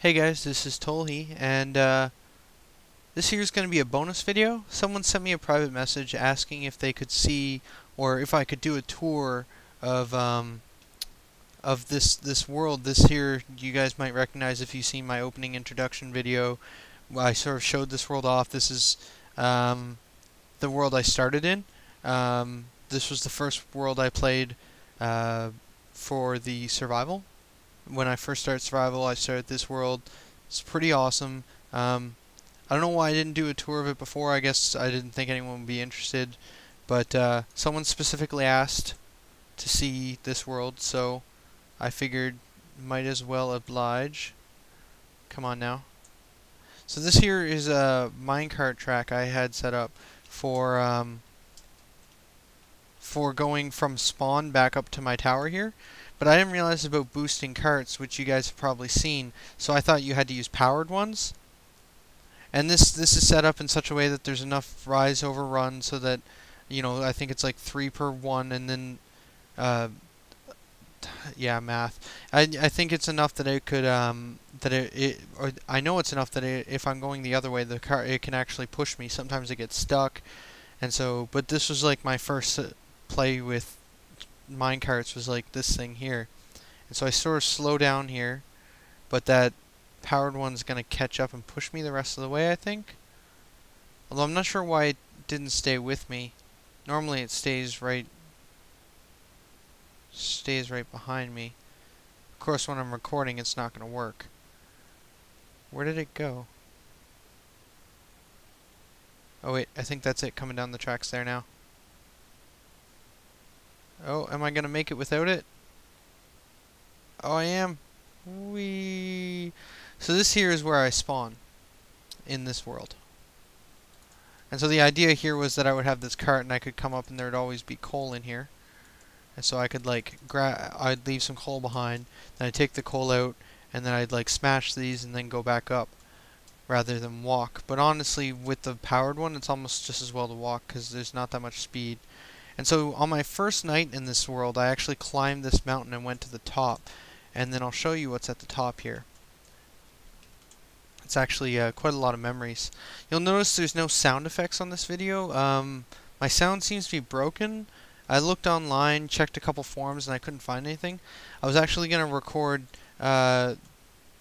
Hey guys, this is Tolhi, and this here is going to be a bonus video. Someone sent me a private message asking if they could see, or if I could do a tour of this world. This here you guys might recognize if you've seen my opening introduction video. I sort of showed this world off. This is the world I started in. This was the first world I played for the survival. When I first started survival, I started this world. It's pretty awesome. I don't know why I didn't do a tour of it before. I guess I didn't think anyone would be interested. But someone specifically asked to see this world, so I figured might as well oblige. Come on now. So this here is a minecart track I had set up for going from spawn back up to my tower here. But I didn't realize about boosting carts, which you guys have probably seen, so I thought you had to use powered ones. And this is set up in such a way that there's enough rise over run so that, you know, I think it's like 3 per 1, and then, yeah, math. I think it's enough that it could, or I know it's enough that if I'm going the other way, it can actually push me. Sometimes it gets stuck, and so, but this was like my first play with minecarts was like this thing here, and so I sort of slow down here, but that powered one's gonna catch up and push me the rest of the way, I think. Although I'm not sure why it didn't stay with me. Normally it stays right behind me. Of course, when I'm recording, it's not gonna work. Where did it go? Oh wait, I think that's it coming down the tracks there now. Oh, am I gonna make it without it? Oh, I am. Whee! So this here is where I spawn in this world. And so the idea here was that I would have this cart and I could come up and there'd always be coal in here. And so I could like I'd leave some coal behind, then I'd take the coal out, and then I'd like smash these and then go back up rather than walk. But honestly, with the powered one, it's almost just as well to walk because there's not that much speed. And so on my first night in this world, I actually climbed this mountain and went to the top. And then I'll show you what's at the top here. It's actually quite a lot of memories. You'll notice there's no sound effects on this video. My sound seems to be broken. I looked online, checked a couple forums, and I couldn't find anything. I was actually going to record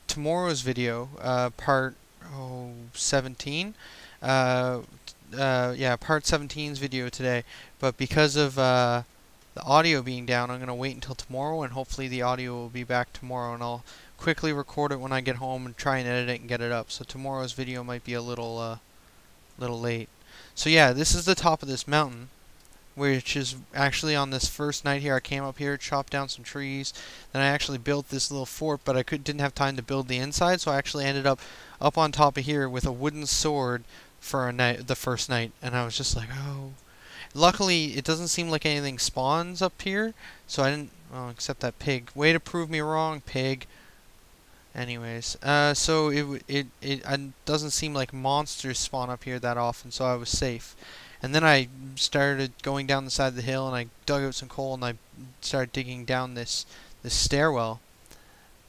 tomorrow's video, part 17. Yeah, part 17's video today, but because of the audio being down, I'm going to wait until tomorrow, and hopefully the audio will be back tomorrow, and I'll quickly record it when I get home and try and edit it and get it up. So tomorrow's video might be a little late. So yeah, this is the top of this mountain, which is actually on this first night here. I came up here, chopped down some trees, then I actually built this little fort, but I didn't have time to build the inside, so I actually ended up on top of here with a wooden sword for the first night, and I was just like, oh. Luckily, it doesn't seem like anything spawns up here, so I didn't, well, except that pig. Way to prove me wrong, pig. Anyways, so it doesn't seem like monsters spawn up here that often, so I was safe. And then I started going down the side of the hill, and I dug out some coal, and I started digging down this stairwell.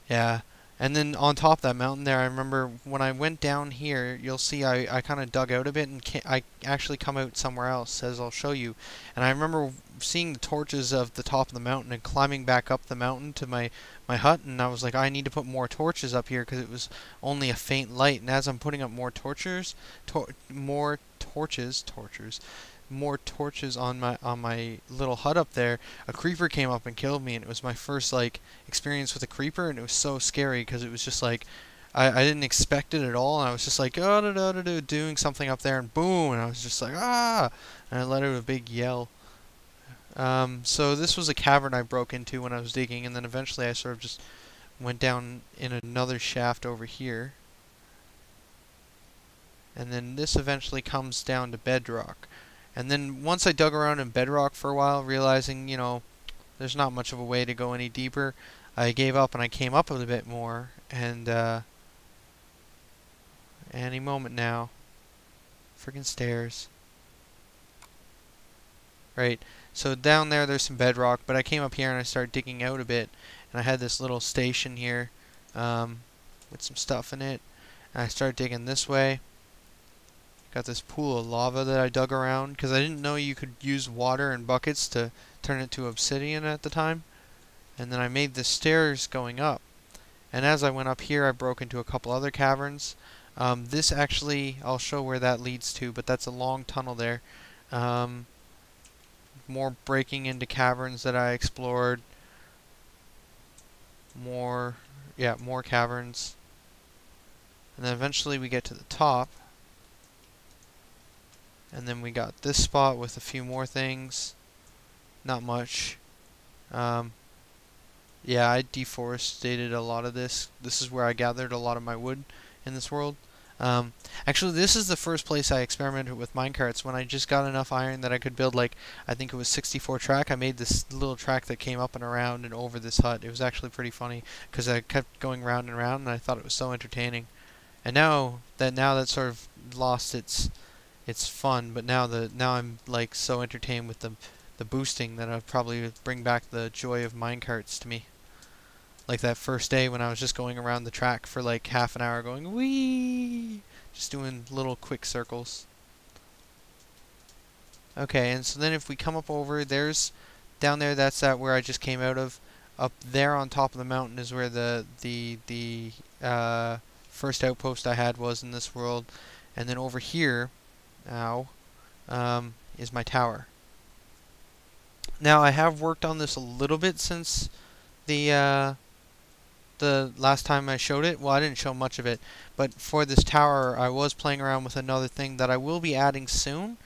Yeah. And then on top of that mountain there, I remember when I went down here, you'll see I kind of dug out a bit, and I actually come out somewhere else, as I'll show you. And I remember seeing the torches of the top of the mountain and climbing back up the mountain to my hut, and I was like, I need to put more torches up here because it was only a faint light. And as I'm putting up more torches on my little hut up there, a creeper came up and killed me, and it was my first like experience with a creeper, and it was so scary because it was just like I didn't expect it at all, and I was just like doing something up there, and boom, and I was just like ah, and I let out a big yell. So this was a cavern I broke into when I was digging, and then eventually I sort of just went down in another shaft over here. And then this eventually comes down to bedrock. And then once I dug around in bedrock for a while, realizing, you know, there's not much of a way to go any deeper, I gave up and I came up a bit more. And any moment now. Freaking stairs. Right. So down there's some bedrock, but I came up here and I started digging out a bit. And I had this little station here. with some stuff in it. And I started digging this way. Got this pool of lava that I dug around because I didn't know you could use water and buckets to turn it to obsidian at the time. And then I made the stairs going up. And as I went up here, I broke into a couple other caverns. This actually, I'll show where that leads to, but that's a long tunnel there. More breaking into caverns that I explored. More caverns. And then eventually we get to the top. And then we got this spot with a few more things. Not much. Yeah, I deforested a lot of this. This is where I gathered a lot of my wood in this world. Actually, this is the first place I experimented with minecarts. When I just got enough iron that I could build, like, I think it was 64 track. I made this little track that came up and around and over this hut. It was actually pretty funny because I kept going round and round, and I thought it was so entertaining. And now that sort of lost its fun, but now I'm like so entertained with the boosting that I'll probably bring back the joy of minecarts to me. Like that first day when I was just going around the track for like half an hour going wee, just doing little quick circles. Okay, and so then if we come up over, there's down there, that's where I just came out of. Up there on top of the mountain is where the first outpost I had was in this world. And then over here, is my tower. Now I have worked on this a little bit since the last time I showed it. Well, I didn't show much of it, but for this tower I was playing around with another thing that I will be adding soon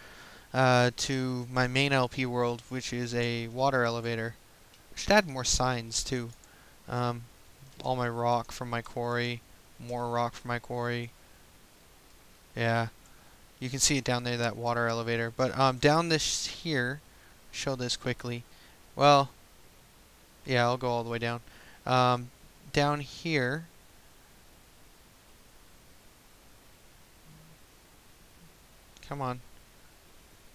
to my main LP world, which is a water elevator. I should add more signs too. All my rock from my quarry, more rock from my quarry. Yeah, you can see it down there, that water elevator. But down this here, show this quickly. Well, yeah, I'll go all the way down. Down here, come on,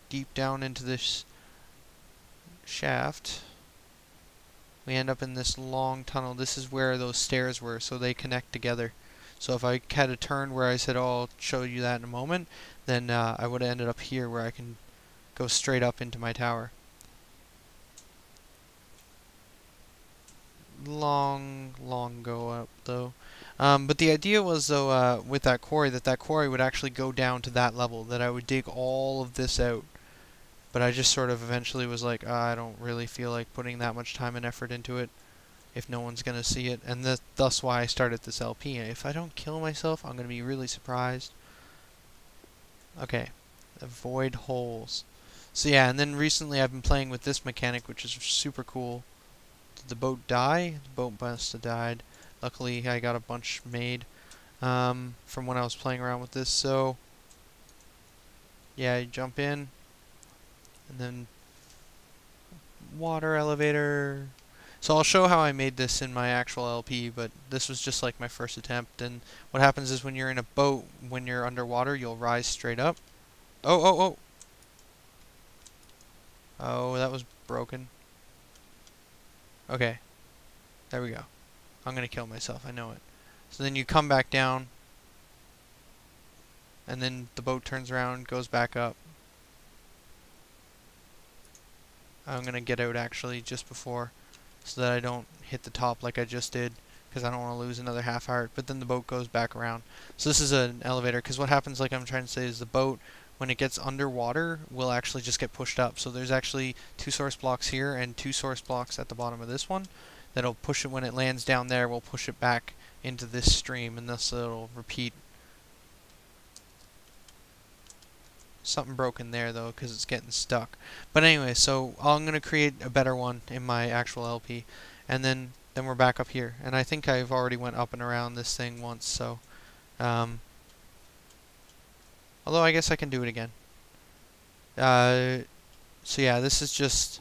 deep down into this shaft, we end up in this long tunnel. This is where those stairs were, so they connect together. So if I had a turn where I said, oh, I'll show you that in a moment, then I would have ended up here where I can go straight up into my tower. Long go up though. But the idea was though with that quarry would actually go down to that level, that I would dig all of this out. But I just sort of eventually was like, I don't really feel like putting that much time and effort into it if no one's gonna see it, and thus why I started this LP. If I don't kill myself, I'm gonna be really surprised. Okay, avoid holes. So yeah, and then recently I've been playing with this mechanic, which is super cool. Did the boat die? The boat must have died. Luckily, I got a bunch made from when I was playing around with this. So, yeah, you jump in, and then water elevator. So I'll show how I made this in my actual LP, but this was just like my first attempt. And what happens is when you're in a boat, when you're underwater, you'll rise straight up. Oh, that was broken. Okay, there we go. I'm gonna kill myself, I know it. So then you come back down, and then the boat turns around, goes back up. I'm gonna get out actually just before, so that I don't hit the top like I just did, because I don't want to lose another half heart. But then the boat goes back around. So this is an elevator, because what happens, like I'm trying to say, is the boat, when it gets underwater, will actually just get pushed up. So there's actually 2 source blocks here and 2 source blocks at the bottom of this one that'll push it when it lands down there. We'll push it back into this stream, and thus it'll repeat. Something broken there though, because it's getting stuck. But anyway, so I'm gonna create a better one in my actual LP, and then we're back up here. And I think I've already went up and around this thing once, so although I guess I can do it again. So yeah, this is just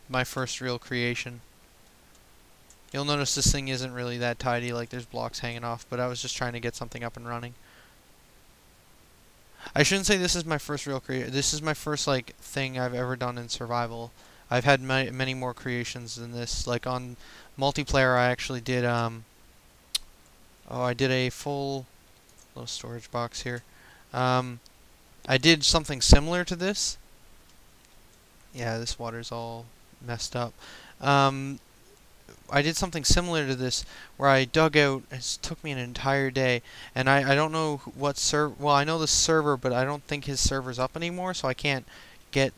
my first real creation. You'll notice this thing isn't really that tidy, like there's blocks hanging off, but I was just trying to get something up and running. I shouldn't say this is my first real creation. This is my first like thing I've ever done in survival. I've had many more creations than this. Like on multiplayer, I actually did Oh, I did a full little storage box here. I did something similar to this. Yeah, this water's all messed up. Um, I did something similar to this where I dug out. It took me an entire day, and I don't know what server. Well, I know the server, but I don't think his server's up anymore, so I can't get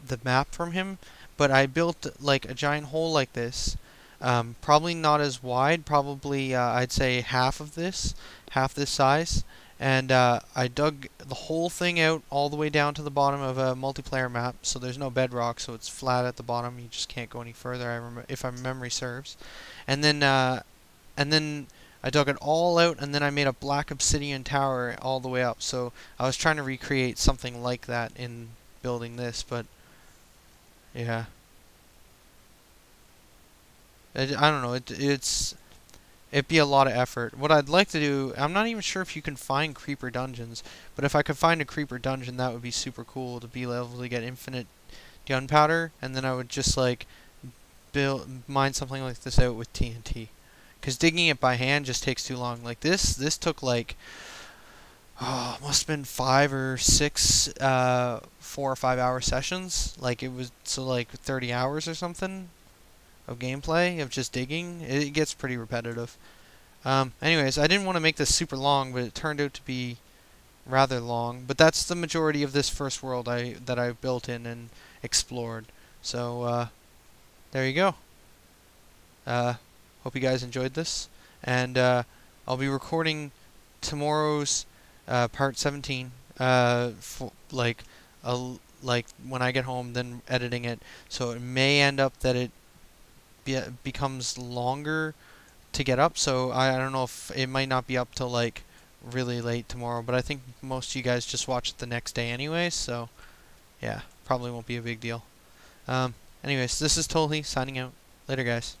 the map from him. But I built like a giant hole like this. Probably not as wide. Probably I'd say half this size. And I dug the whole thing out all the way down to the bottom of a multiplayer map, so there's no bedrock, so it's flat at the bottom. You just can't go any further. If my memory serves. And then I dug it all out, and then I made a black obsidian tower all the way up. So I was trying to recreate something like that in building this, but yeah, I don't know. It'd be a lot of effort. What I'd like to do, I'm not even sure if you can find creeper dungeons, but if I could find a creeper dungeon, that would be super cool to be able to get infinite gunpowder, and then I would just like mine something like this out with TNT. Because digging it by hand just takes too long. Like this took like, oh, must have been 4 or 5 hour sessions. Like it was, so like 30 hours or something of gameplay of just digging. It gets pretty repetitive. Anyways, I didn't want to make this super long, but it turned out to be rather long. But that's the majority of this first world that I built in and explored. So there you go. Hope you guys enjoyed this, and I'll be recording tomorrow's part 17. Like when I get home, then editing it. So it may end up that it becomes longer to get up, so I don't know if it might not be up till like really late tomorrow, but I think most of you guys just watch it the next day anyway, so yeah, probably won't be a big deal. Anyways, this is Tolhi signing out. Later, guys.